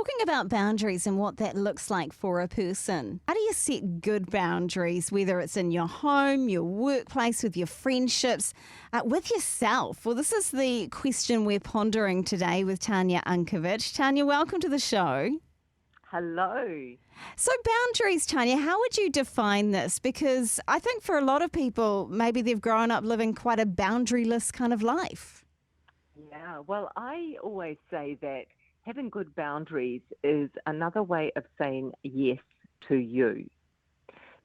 Talking about boundaries and what that looks like for a person, how do you set good boundaries, whether it's in your home, your workplace, with your friendships, with yourself? Well, this is the question we're pondering today with Tanya Unkovic. Tanya, welcome to the show. Hello. So boundaries, Tanya, how would you define this? Because I think for a lot of people, maybe they've grown up living quite a boundaryless kind of life. Yeah, well, I always say that having good boundaries is another way of saying yes to you.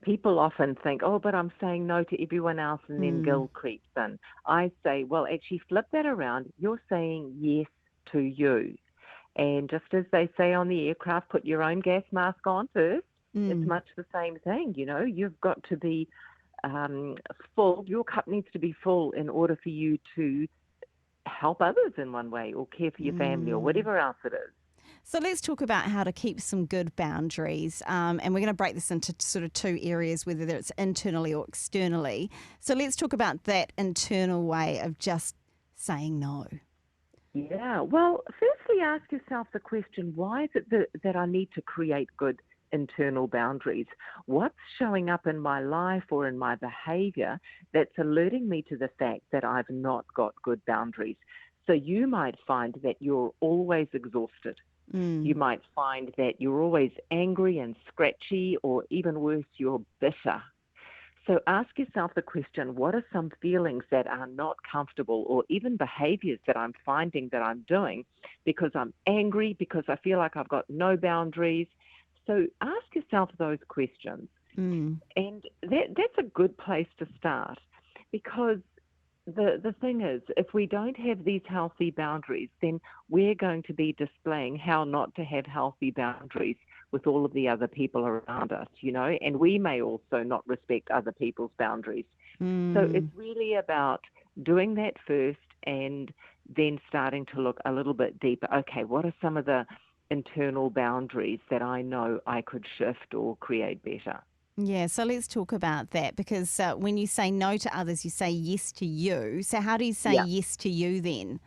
People often think, oh, but I'm saying no to everyone else, and then guilt creeps in. I say, well, actually flip that around. You're saying yes to you. And just as they say on the aircraft, put your own gas mask on first. It's much the same thing. You've got to be full. Your cup needs to be full in order for you to help others in one way or care for your family or whatever else it is. So let's talk about how to keep some good boundaries. And we're going to break this into sort of two areas, whether it's internally or externally. So let's talk about that internal way of just saying no. Yeah, well, firstly, ask yourself the question, why is it that I need to create good internal boundaries? What's showing up in my life or in my behavior that's alerting me to the fact that I've not got good boundaries? So you might find that you're always exhausted. You might find that you're always angry and scratchy, or even worse, you're bitter. So ask yourself the question, what are some feelings that are not comfortable, or even behaviors that I'm finding that I'm doing because I'm angry, because I feel like I've got no boundaries? So ask yourself those questions. And that's a good place to start, because the thing is, if we don't have these healthy boundaries, then we're going to be displaying how not to have healthy boundaries with all of the other people around us, and we may also not respect other people's boundaries. So it's really about doing that first and then starting to look a little bit deeper. Okay, what are some of the internal boundaries that I know I could shift or create better? Yeah, so let's talk about that, because when you say no to others, you say yes to you. So how do you say Yeah. yes to you then?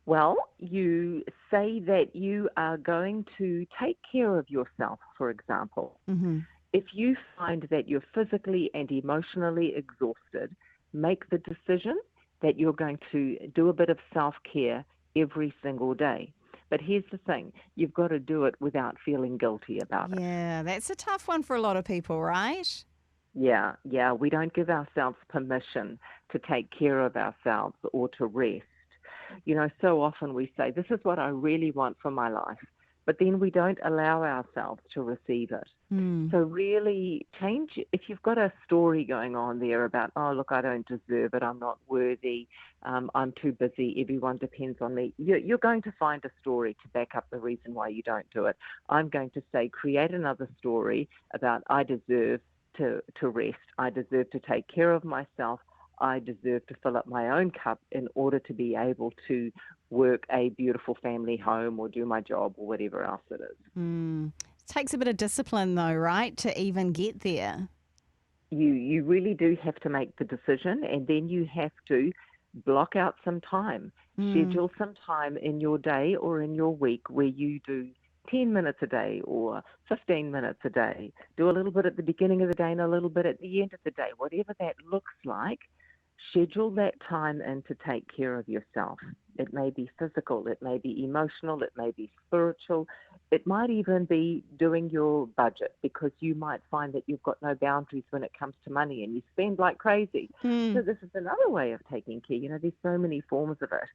Well, you say that you are going to take care of yourself, for example. If you find that you're physically and emotionally exhausted, make the decision that you're going to do a bit of self-care every single day. But here's the thing, you've got to do it without feeling guilty about it. Yeah, that's a tough one for a lot of people, right? Yeah, we don't give ourselves permission to take care of ourselves or to rest. So often we say, this is what I really want for my life, but then we don't allow ourselves to receive it. So really change, if you've got a story going on there about, oh, look, I don't deserve it, I'm not worthy, I'm too busy, everyone depends on me, you're going to find a story to back up the reason why you don't do it. I'm going to say, create another story about, I deserve to rest, I deserve to take care of myself, I deserve to fill up my own cup in order to be able to work a beautiful family home or do my job or whatever else it is. It takes a bit of discipline though, right, to even get there. You really do have to make the decision, and then you have to block out some time. Schedule some time in your day or in your week where you do 10 minutes a day or 15 minutes a day. Do a little bit at the beginning of the day and a little bit at the end of the day. Whatever that looks like, schedule that time in to take care of yourself. It may be physical, it may be emotional, it may be spiritual. It might even be doing your budget, because you might find that you've got no boundaries when it comes to money and you spend like crazy. So this is another way of taking care. There's so many forms of it.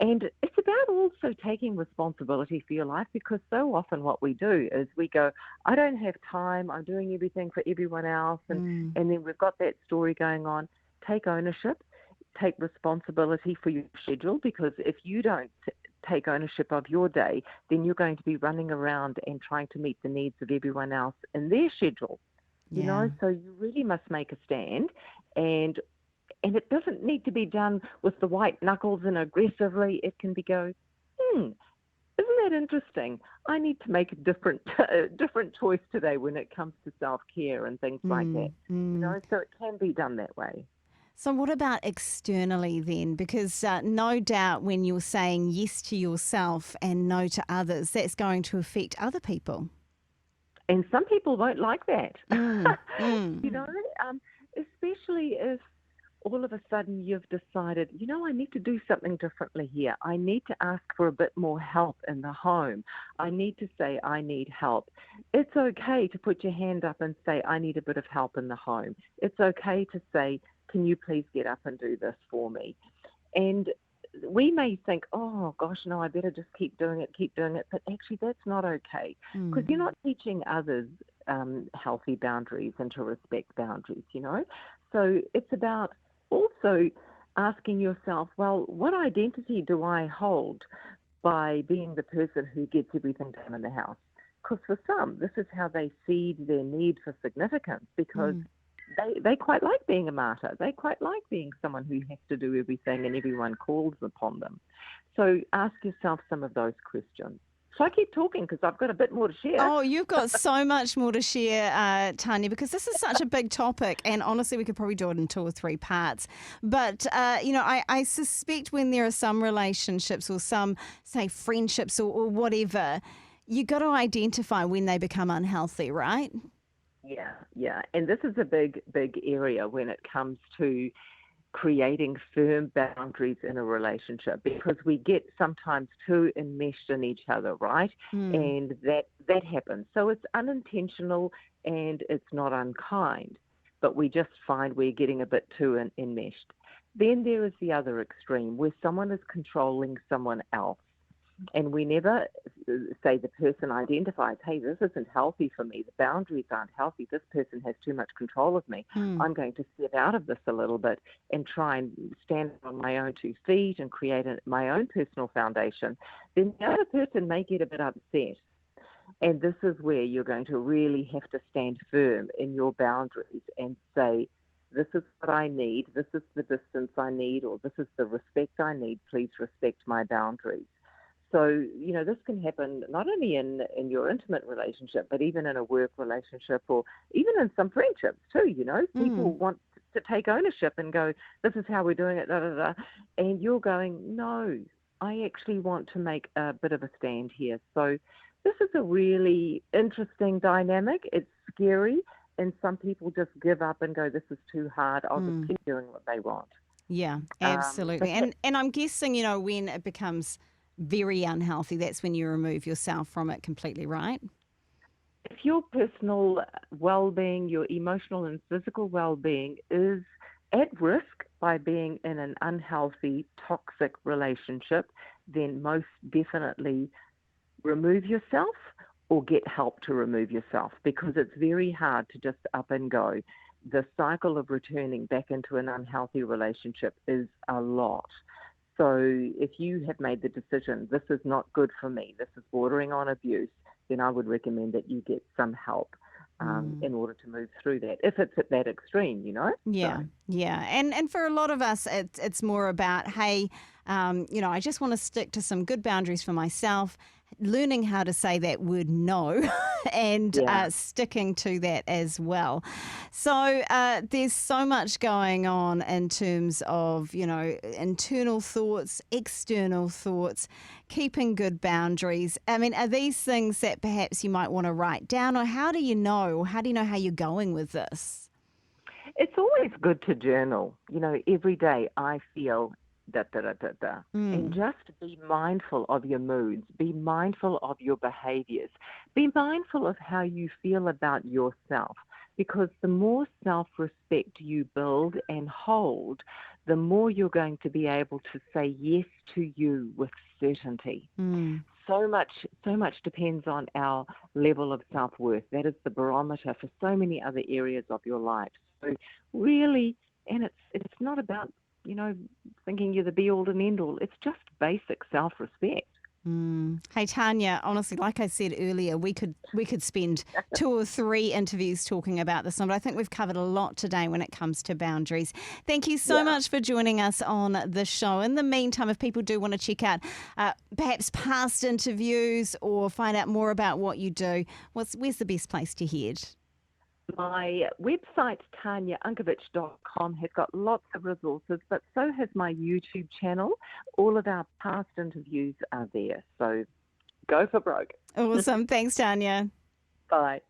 And it's about also taking responsibility for your life, because so often what we do is we go, I don't have time, I'm doing everything for everyone else. And then we've got that story going on. Take ownership, take responsibility for your schedule, because if you don't take ownership of your day, then you're going to be running around and trying to meet the needs of everyone else in their schedule. So you really must make a stand, and it doesn't need to be done with the white knuckles and aggressively. It can be isn't that interesting? I need to make a different choice today when it comes to self-care and things like that. So it can be done that way. So what about externally then? Because no doubt when you're saying yes to yourself and no to others, that's going to affect other people. And some people won't like that. Mm, mm, you know, especially if all of a sudden you've decided, I need to do something differently here. I need to ask for a bit more help in the home. I need to say I need help. It's okay to put your hand up and say I need a bit of help in the home. It's okay to say, can you please get up and do this for me? And we may think, oh gosh, no, I better just keep doing it. But actually that's not okay, because mm. you're not teaching others healthy boundaries and to respect boundaries. So it's about also asking yourself, well, what identity do I hold by being the person who gets everything done in the house? Because for some, this is how they seed their need for significance, because they quite like being a martyr. They quite like being someone who has to do everything and everyone calls upon them. So ask yourself some of those questions. So I keep talking because I've got a bit more to share. Oh, you've got so much more to share, Tanya, because this is such a big topic. And honestly, we could probably do it in 2 or 3 parts. But, I suspect when there are some relationships or some, say, friendships or whatever, you got to identify when they become unhealthy, right? Yeah. And this is a big, big area when it comes to creating firm boundaries in a relationship, because we get sometimes too enmeshed in each other, right? Mm. And that happens. So it's unintentional and it's not unkind, but we just find we're getting a bit too enmeshed. Then there is the other extreme where someone is controlling someone else. And we never say the person identifies, hey, this isn't healthy for me. The boundaries aren't healthy. This person has too much control of me. Mm. I'm going to step out of this a little bit and try and stand on my own 2 feet and create my own personal foundation. Then the other person may get a bit upset. And this is where you're going to really have to stand firm in your boundaries and say, this is what I need. This is the distance I need, or this is the respect I need. Please respect my boundaries. So, this can happen not only in your intimate relationship, but even in a work relationship, or even in some friendships too. People Mm. want to take ownership and go, this is how we're doing it, da, da, da. And you're going, no, I actually want to make a bit of a stand here. So this is a really interesting dynamic. It's scary. And some people just give up and go, this is too hard. I'll just keep doing what they want. Yeah, absolutely. But And I'm guessing, when it becomes very unhealthy, that's when you remove yourself from it completely, right? if your personal well-being, your emotional and physical well-being is at risk by being in an unhealthy, toxic relationship, then most definitely remove yourself or get help to remove yourself, because it's very hard to just up and go. The cycle of returning back into an unhealthy relationship is a lot. So if you have made the decision, this is not good for me, this is bordering on abuse, then I would recommend that you get some help in order to move through that, if it's at that extreme. Yeah, So. yeah. And for a lot of us, it's more about, hey, I just want to stick to some good boundaries for myself, learning how to say that word no and Yeah. sticking to that as well. So there's so much going on in terms of, internal thoughts, external thoughts, keeping good boundaries. I mean, are these things that perhaps you might want to write down, or how do you know how you're going with this? It's always good to journal. Every day I feel da da da da da. And Mm, just be mindful of your moods, be mindful of your behaviors, be mindful of how you feel about yourself. Because the more self-respect you build and hold, the more you're going to be able to say yes to you with certainty. mm. So much depends on our level of self-worth. That is the barometer for so many other areas of your life. So really, and it's not about, thinking you're the be all and end all. It's just basic self-respect. Hey Tanya, honestly, like I said earlier, we could spend 2 or 3 interviews talking about this one, but I think we've covered a lot today when it comes to boundaries. Thank you so Yeah. much for joining us on the show. In the meantime, if people do want to check out perhaps past interviews or find out more about what you do, where's the best place to head? My website, tanyaunkovich.com, has got lots of resources, but so has my YouTube channel. All of our past interviews are there. So go for broke. Awesome. Thanks, Tanya. Bye.